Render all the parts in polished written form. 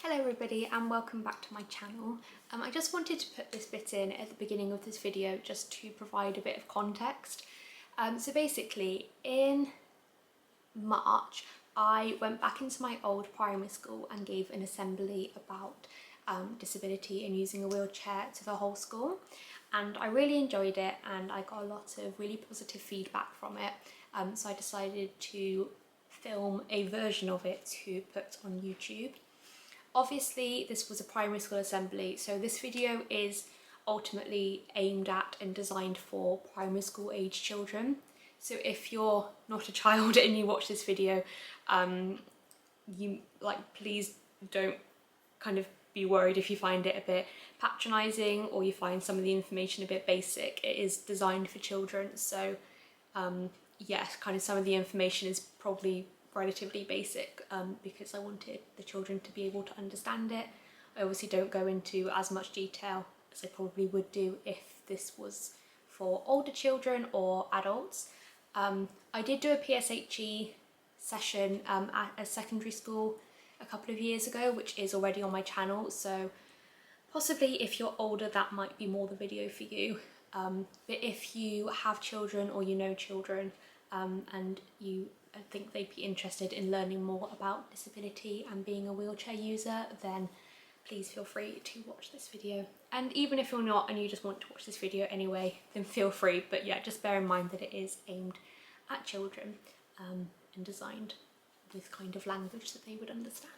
Hello everybody and welcome back to my channel. I just wanted to put this bit in at the beginning of this video just to provide a bit of context. So basically in March I went back into my old primary school and gave an assembly about disability and using a wheelchair to the whole school, and I really enjoyed it and I got a lot of really positive feedback from it, so I decided to film a version of it to put on YouTube. Obviously this was a primary school assembly, so this video is ultimately aimed at and designed for primary school age children. So if you're not a child and you watch this video, please don't kind of be worried if you find it a bit patronising or you find some of the information a bit basic. It is designed for children, so yes, kind of some of the information is probably relatively basic because I wanted the children to be able to understand it. I obviously don't go into as much detail as I probably would do if this was for older children or adults. I did do a PSHE session at a secondary school a couple of years ago, which is already on my channel, so possibly if you're older that might be more the video for you. But if you have children or you know children and you think they'd be interested in learning more about disability and being a wheelchair user, then please feel free to watch this video. And even if you're not and you just want to watch this video anyway, then feel free, but yeah, just bear in mind that it is aimed at children and designed with kind of language that they would understand.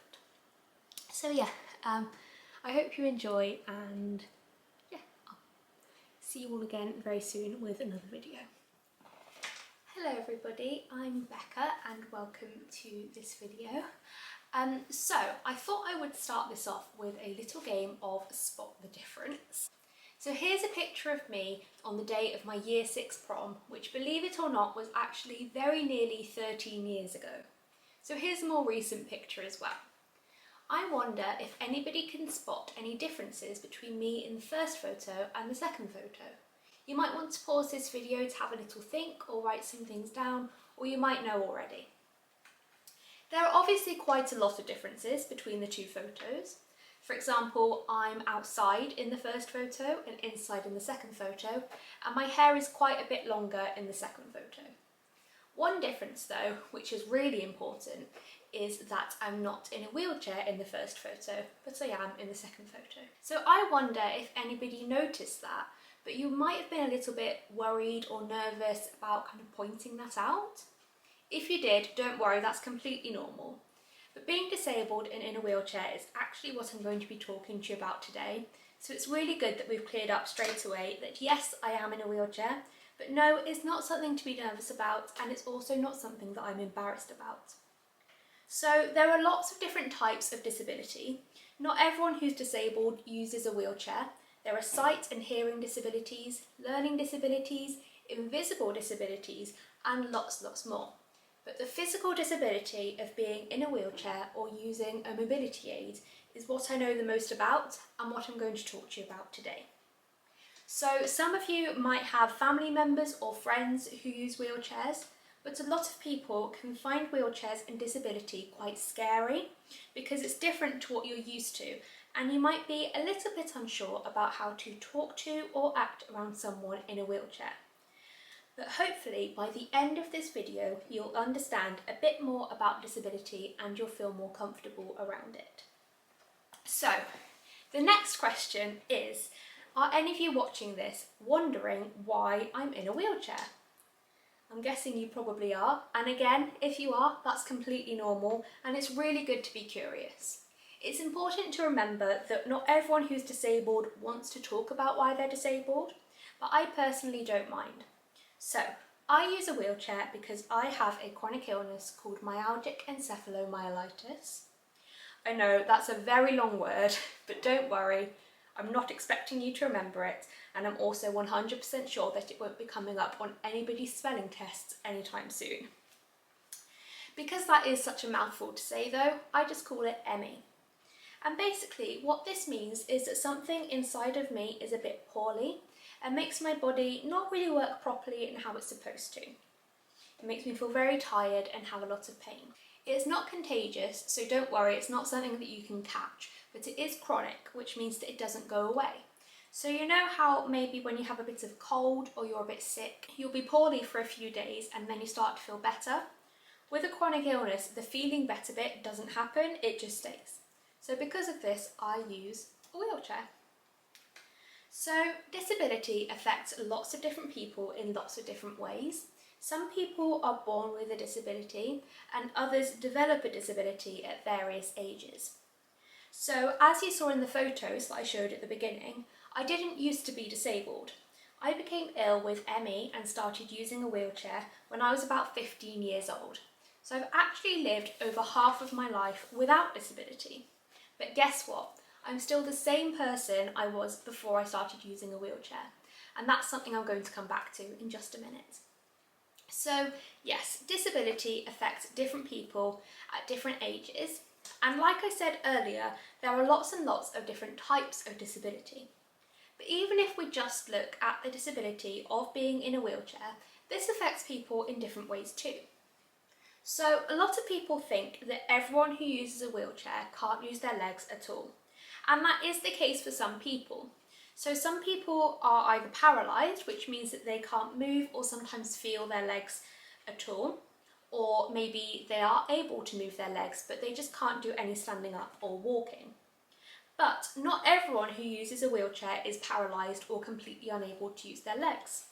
So yeah, I hope you enjoy, and yeah, I'll see you all again very soon with another video. Hello everybody, I'm Becca and welcome to this video. So I thought I would start this off with a little game of Spot the Difference. So here's a picture of me on the day of my year 6 prom, which, believe it or not, was actually very nearly 13 years ago. So here's a more recent picture as well. I wonder if anybody can spot any differences between me in the first photo and the second photo. You might want to pause this video to have a little think or write some things down, or you might know already. There are obviously quite a lot of differences between the two photos. For example, I'm outside in the first photo and inside in the second photo, and my hair is quite a bit longer in the second photo. One difference though, which is really important, is that I'm not in a wheelchair in the first photo, but I am in the second photo. So I wonder if anybody noticed that, but you might have been a little bit worried or nervous about kind of pointing that out. If you did, don't worry, that's completely normal. But being disabled and in a wheelchair is actually what I'm going to be talking to you about today. So it's really good that we've cleared up straight away that yes, I am in a wheelchair, but no, it's not something to be nervous about, and it's also not something that I'm embarrassed about. So there are lots of different types of disability. Not everyone who's disabled uses a wheelchair. There are sight and hearing disabilities, learning disabilities, invisible disabilities, and lots more. But the physical disability of being in a wheelchair or using a mobility aid is what I know the most about and what I'm going to talk to you about today. So some of you might have family members or friends who use wheelchairs, but a lot of people can find wheelchairs and disability quite scary because it's different to what you're used to, and you might be a little bit unsure about how to talk to or act around someone in a wheelchair. But hopefully by the end of this video you'll understand a bit more about disability and you'll feel more comfortable around it. So the next question is, are any of you watching this wondering why I'm in a wheelchair? I'm guessing you probably are, and again, if you are, that's completely normal and it's really good to be curious. It's important to remember that not everyone who's disabled wants to talk about why they're disabled, but I personally don't mind. So, I use a wheelchair because I have a chronic illness called myalgic encephalomyelitis. I know that's a very long word, but don't worry, I'm not expecting you to remember it, and I'm also 100% sure that it won't be coming up on anybody's spelling tests anytime soon. Because that is such a mouthful to say though, I just call it ME. And basically what this means is that something inside of me is a bit poorly and makes my body not really work properly in how it's supposed to. It makes me feel very tired and have a lot of pain. It's not contagious, so don't worry, it's not something that you can catch, but it is chronic, which means that it doesn't go away. So you know how maybe when you have a bit of cold or you're a bit sick, you'll be poorly for a few days and then you start to feel better? With a chronic illness, the feeling better bit doesn't happen, it just stays. So because of this, I use a wheelchair. So disability affects lots of different people in lots of different ways. Some people are born with a disability and others develop a disability at various ages. So as you saw in the photos that I showed at the beginning, I didn't used to be disabled. I became ill with ME and started using a wheelchair when I was about 15 years old. So I've actually lived over half of my life without disability. But guess what? I'm still the same person I was before I started using a wheelchair. And that's something I'm going to come back to in just a minute. So yes, disability affects different people at different ages. And like I said earlier, there are lots and lots of different types of disability. But even if we just look at the disability of being in a wheelchair, this affects people in different ways too. So a lot of people think that everyone who uses a wheelchair can't use their legs at all. And that is the case for some people. So some people are either paralysed, which means that they can't move or sometimes feel their legs at all, or maybe they are able to move their legs but they just can't do any standing up or walking. But not everyone who uses a wheelchair is paralysed or completely unable to use their legs.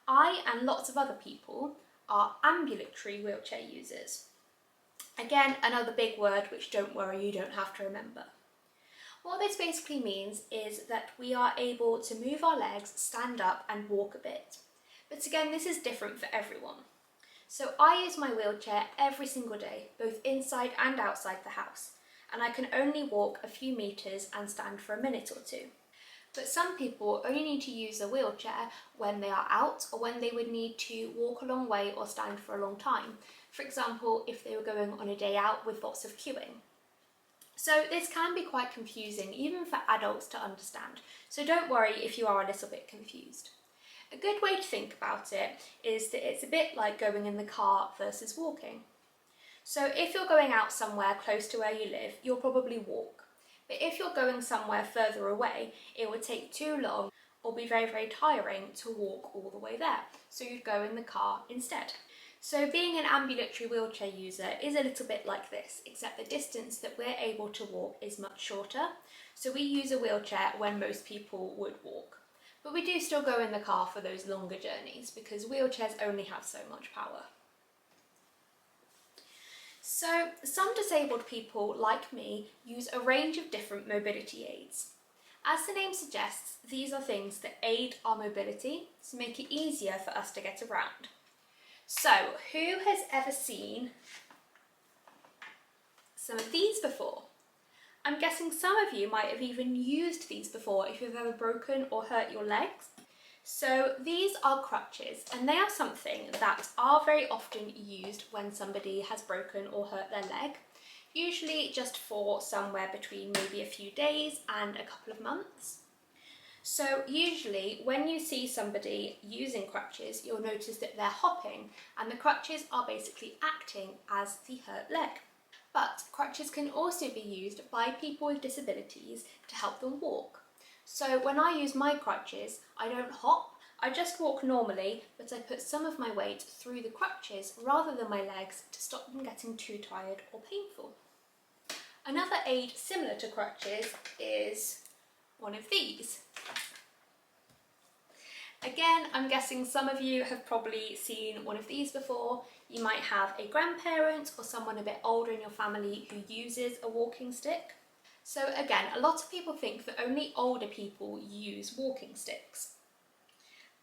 I and lots of other people are ambulatory wheelchair users. Again, another big word which, don't worry, you don't have to remember. What this basically means is that we are able to move our legs, stand up and walk a bit. But again, this is different for everyone. So I use my wheelchair every single day, both inside and outside the house, and I can only walk a few metres and stand for a minute or two. But some people only need to use a wheelchair when they are out or when they would need to walk a long way or stand for a long time. For example, if they were going on a day out with lots of queuing. So this can be quite confusing, even for adults to understand. So don't worry if you are a little bit confused. A good way to think about it is that it's a bit like going in the car versus walking. So if you're going out somewhere close to where you live, you'll probably walk. But if you're going somewhere further away, it would take too long or be very, very tiring to walk all the way there. So you'd go in the car instead. So being an ambulatory wheelchair user is a little bit like this, except the distance that we're able to walk is much shorter. So we use a wheelchair when most people would walk. But we do still go in the car for those longer journeys because wheelchairs only have so much power. So some disabled people, like me, use a range of different mobility aids. As the name suggests, these are things that aid our mobility to make it easier for us to get around. So, who has ever seen some of these before? I'm guessing some of you might have even used these before if you've ever broken or hurt your legs. So these are crutches, and they are something that are very often used when somebody has broken or hurt their leg, usually just for somewhere between maybe a few days and a couple of months. So usually when you see somebody using crutches, you'll notice that they're hopping, and the crutches are basically acting as the hurt leg. But crutches can also be used by people with disabilities to help them walk. So when I use my crutches, I don't hop, I just walk normally, but I put some of my weight through the crutches rather than my legs to stop them getting too tired or painful. Another aid similar to crutches is one of these. Again, I'm guessing some of you have probably seen one of these before. You might have a grandparent or someone a bit older in your family who uses a walking stick. So again, a lot of people think that only older people use walking sticks.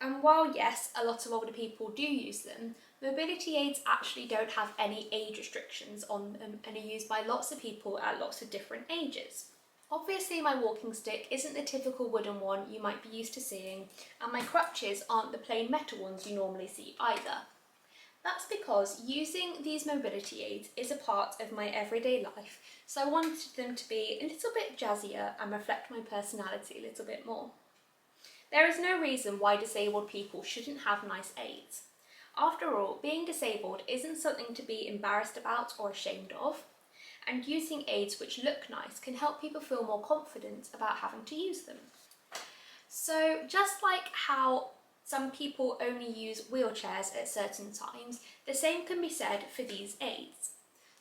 And while yes, a lot of older people do use them, mobility aids actually don't have any age restrictions on them and are used by lots of people at lots of different ages. Obviously my walking stick isn't the typical wooden one you might be used to seeing, and my crutches aren't the plain metal ones you normally see either. That's because using these mobility aids is a part of my everyday life, so I wanted them to be a little bit jazzier and reflect my personality a little bit more. There is no reason why disabled people shouldn't have nice aids. After all, being disabled isn't something to be embarrassed about or ashamed of, and using aids which look nice can help people feel more confident about having to use them. So just like how some people only use wheelchairs at certain times, the same can be said for these aids.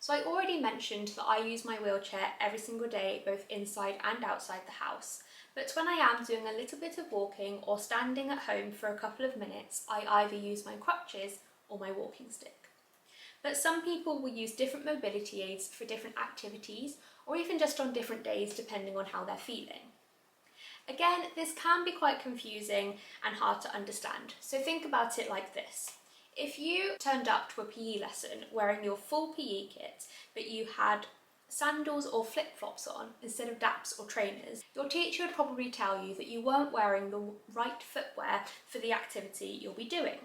So I already mentioned that I use my wheelchair every single day, both inside and outside the house. But when I am doing a little bit of walking or standing at home for a couple of minutes, I either use my crutches or my walking stick. But some people will use different mobility aids for different activities, or even just on different days depending on how they're feeling. Again, this can be quite confusing and hard to understand, so think about it like this. If you turned up to a PE lesson wearing your full PE kit, but you had sandals or flip-flops on instead of DAPs or trainers, your teacher would probably tell you that you weren't wearing the right footwear for the activity you'll be doing.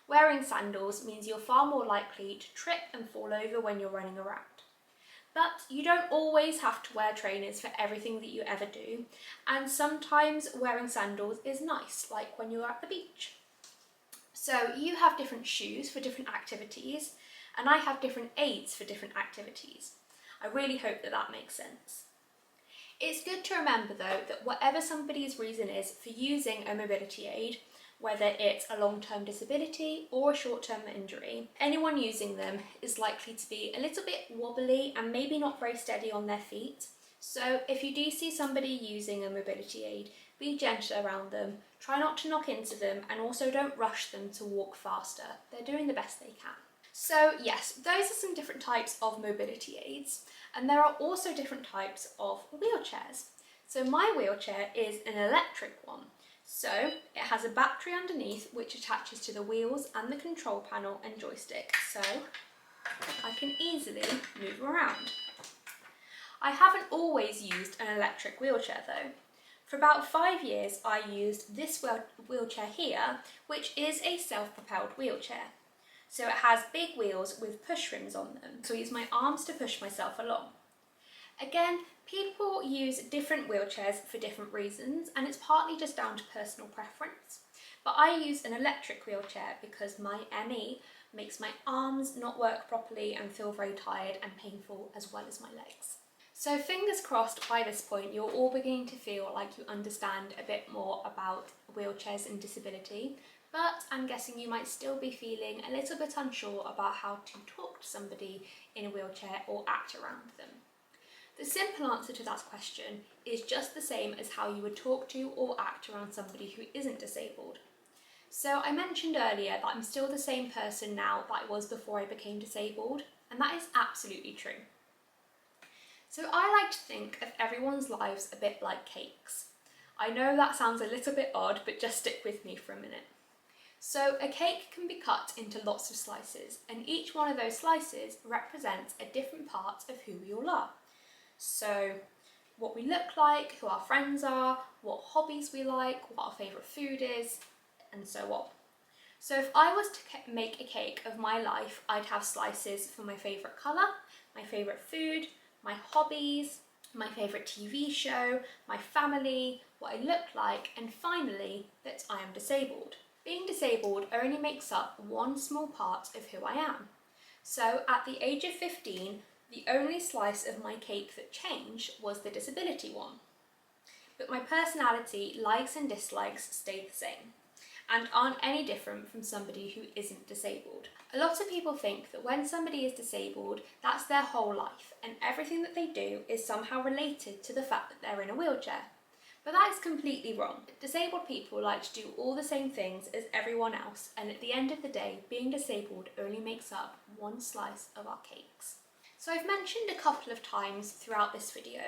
Wearing sandals means you're far more likely to trip and fall over when you're running around. But you don't always have to wear trainers for everything that you ever do, and sometimes wearing sandals is nice, like when you're at the beach. So you have different shoes for different activities, and I have different aids for different activities. I really hope that that makes sense. It's good to remember though that whatever somebody's reason is for using a mobility aid, whether it's a long-term disability or a short-term injury, anyone using them is likely to be a little bit wobbly and maybe not very steady on their feet. So if you do see somebody using a mobility aid, be gentle around them, try not to knock into them, and also don't rush them to walk faster. They're doing the best they can. So yes, those are some different types of mobility aids, and there are also different types of wheelchairs. So my wheelchair is an electric one. So it has a battery underneath which attaches to the wheels and the control panel and joystick, so I can easily move around. I haven't always used an electric wheelchair though. For about 5 years I used this wheelchair here, which is a self-propelled wheelchair. So it has big wheels with push rims on them, so I use my arms to push myself along. Again, people use different wheelchairs for different reasons, and it's partly just down to personal preference. But I use an electric wheelchair because my ME makes my arms not work properly and feel very tired and painful, as well as my legs. So fingers crossed by this point you're all beginning to feel like you understand a bit more about wheelchairs and disability, but I'm guessing you might still be feeling a little bit unsure about how to talk to somebody in a wheelchair or act around them. The simple answer to that question is just the same as how you would talk to or act around somebody who isn't disabled. So I mentioned earlier that I'm still the same person now that I was before I became disabled, and that is absolutely true. So I like to think of everyone's lives a bit like cakes. I know that sounds a little bit odd, but just stick with me for a minute. So a cake can be cut into lots of slices, and each one of those slices represents a different part of who we all are. So what we look like, who our friends are, what hobbies we like, what our favourite food is, and so on. So if I was to make a cake of my life, I'd have slices for my favourite colour, my favourite food, my hobbies, my favourite TV show, my family, what I look like, and finally, that I am disabled. Being disabled only makes up one small part of who I am. So at the age of 15, the only slice of my cake that changed was the disability one. But my personality, likes and dislikes stayed the same, and aren't any different from somebody who isn't disabled. A lot of people think that when somebody is disabled, that's their whole life, and everything that they do is somehow related to the fact that they're in a wheelchair. But that is completely wrong. Disabled people like to do all the same things as everyone else, and at the end of the day, being disabled only makes up one slice of our cakes. So I've mentioned a couple of times throughout this video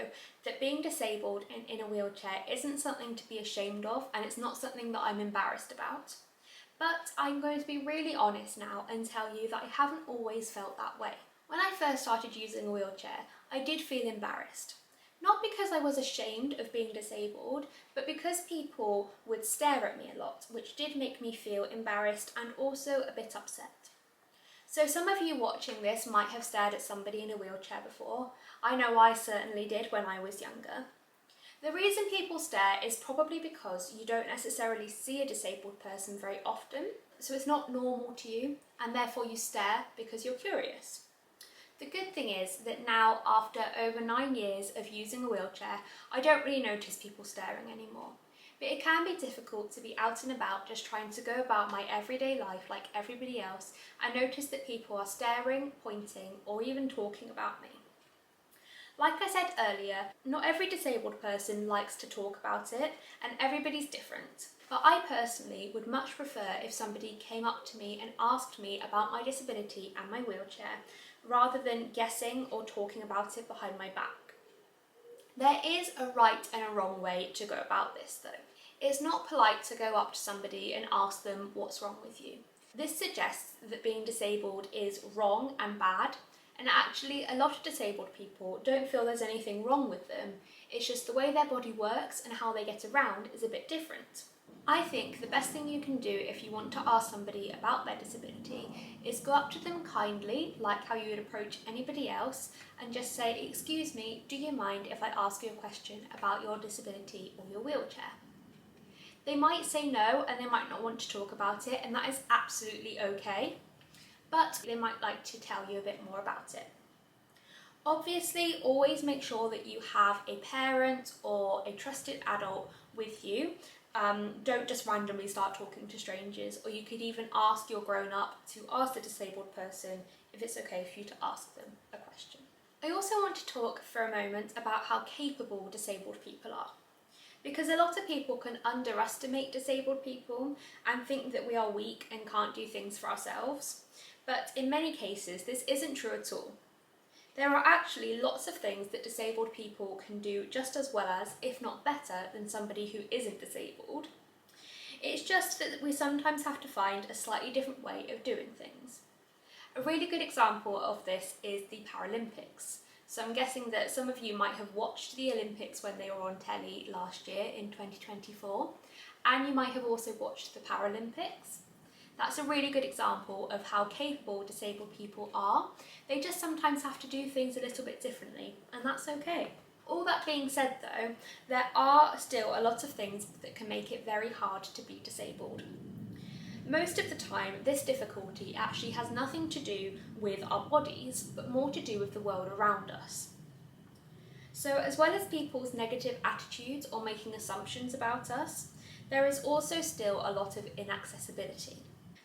that being disabled and in a wheelchair isn't something to be ashamed of, and it's not something that I'm embarrassed about. But I'm going to be really honest now and tell you that I haven't always felt that way. When I first started using a wheelchair, I did feel embarrassed. Not because I was ashamed of being disabled, but because people would stare at me a lot, which did make me feel embarrassed and also a bit upset. So some of you watching this might have stared at somebody in a wheelchair before. I know I certainly did when I was younger. The reason people stare is probably because you don't necessarily see a disabled person very often, so it's not normal to you, and therefore you stare because you're curious. The good thing is that now, after over 9 years of using a wheelchair, I don't really notice people staring anymore. But it can be difficult to be out and about just trying to go about my everyday life like everybody else and notice that people are staring, pointing, or even talking about me. Like I said earlier, not every disabled person likes to talk about it, and everybody's different. But I personally would much prefer if somebody came up to me and asked me about my disability and my wheelchair, rather than guessing or talking about it behind my back. There is a right and a wrong way to go about this though. It's not polite to go up to somebody and ask them what's wrong with you. This suggests that being disabled is wrong and bad, and actually a lot of disabled people don't feel there's anything wrong with them. It's just the way their body works and how they get around is a bit different. I think the best thing you can do if you want to ask somebody about their disability is go up to them kindly, like how you would approach anybody else, and just say, "Excuse me, do you mind if I ask you a question about your disability or your wheelchair?" They might say no and they might not want to talk about it, and that is absolutely okay, but they might like to tell you a bit more about it. Obviously, always make sure that you have a parent or a trusted adult with you. Don't just randomly start talking to strangers, or you could even ask your grown-up to ask the disabled person if it's okay for you to ask them a question. I also want to talk for a moment about how capable disabled people are. Because a lot of people can underestimate disabled people and think that we are weak and can't do things for ourselves. But in many cases, this isn't true at all. There are actually lots of things that disabled people can do just as well as, if not better, than somebody who isn't disabled. It's just that we sometimes have to find a slightly different way of doing things. A really good example of this is the Paralympics. So I'm guessing that some of you might have watched the Olympics when they were on telly last year in 2024, and you might have also watched the Paralympics. That's a really good example of how capable disabled people are. They just sometimes have to do things a little bit differently, and that's okay. All that being said though, there are still a lot of things that can make it very hard to be disabled. Most of the time, this difficulty actually has nothing to do with our bodies, but more to do with the world around us. So as well as people's negative attitudes or making assumptions about us, there is also still a lot of inaccessibility.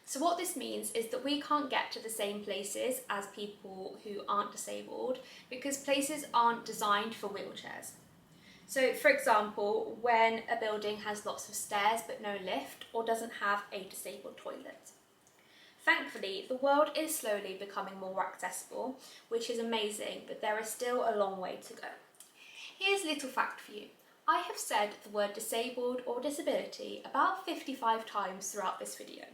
So what this means is that we can't get to the same places as people who aren't disabled because places aren't designed for wheelchairs. So for example, when a building has lots of stairs but no lift, or doesn't have a disabled toilet. Thankfully, the world is slowly becoming more accessible, which is amazing, but there is still a long way to go. Here's a little fact for you. I have said the word disabled or disability about 55 times throughout this video.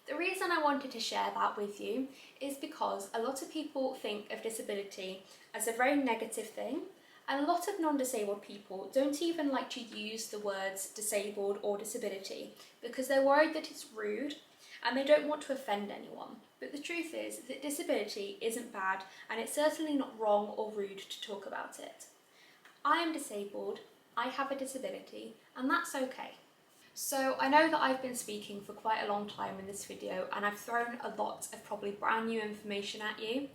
The reason I wanted to share that with you is because a lot of people think of disability as a very negative thing, and a lot of non-disabled people don't even like to use the words disabled or disability because they're worried that it's rude and they don't want to offend anyone. But the truth is that disability isn't bad, and it's certainly not wrong or rude to talk about it. I am disabled, I have a disability, and that's okay. So I know that I've been speaking for quite a long time in this video, and I've thrown a lot of probably brand new information at you,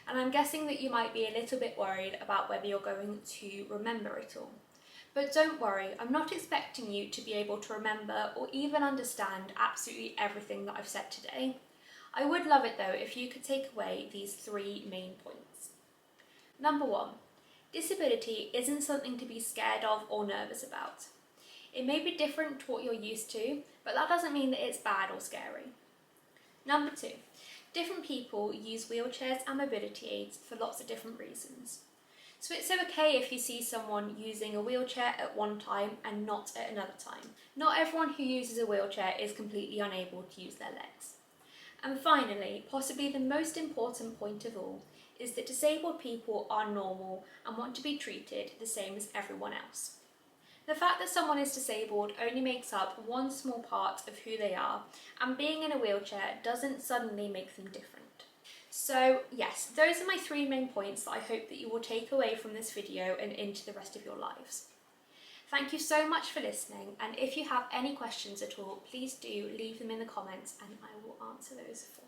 and I'm guessing that you might be a little bit worried about whether you're going to remember it all. But don't worry, I'm not expecting you to be able to remember or even understand absolutely everything that I've said today. I would love it though if you could take away these 3 main points. Number 1, disability isn't something to be scared of or nervous about. It may be different to what you're used to, but that doesn't mean that it's bad or scary. Number 2, different people use wheelchairs and mobility aids for lots of different reasons. So it's okay if you see someone using a wheelchair at one time and not at another time. Not everyone who uses a wheelchair is completely unable to use their legs. And finally, possibly the most important point of all, is that disabled people are normal and want to be treated the same as everyone else. The fact that someone is disabled only makes up one small part of who they are, and being in a wheelchair doesn't suddenly make them different. So yes, those are my 3 main points that I hope that you will take away from this video and into the rest of your lives. Thank you so much for listening, and if you have any questions at all, please do leave them in the comments and I will answer those for you.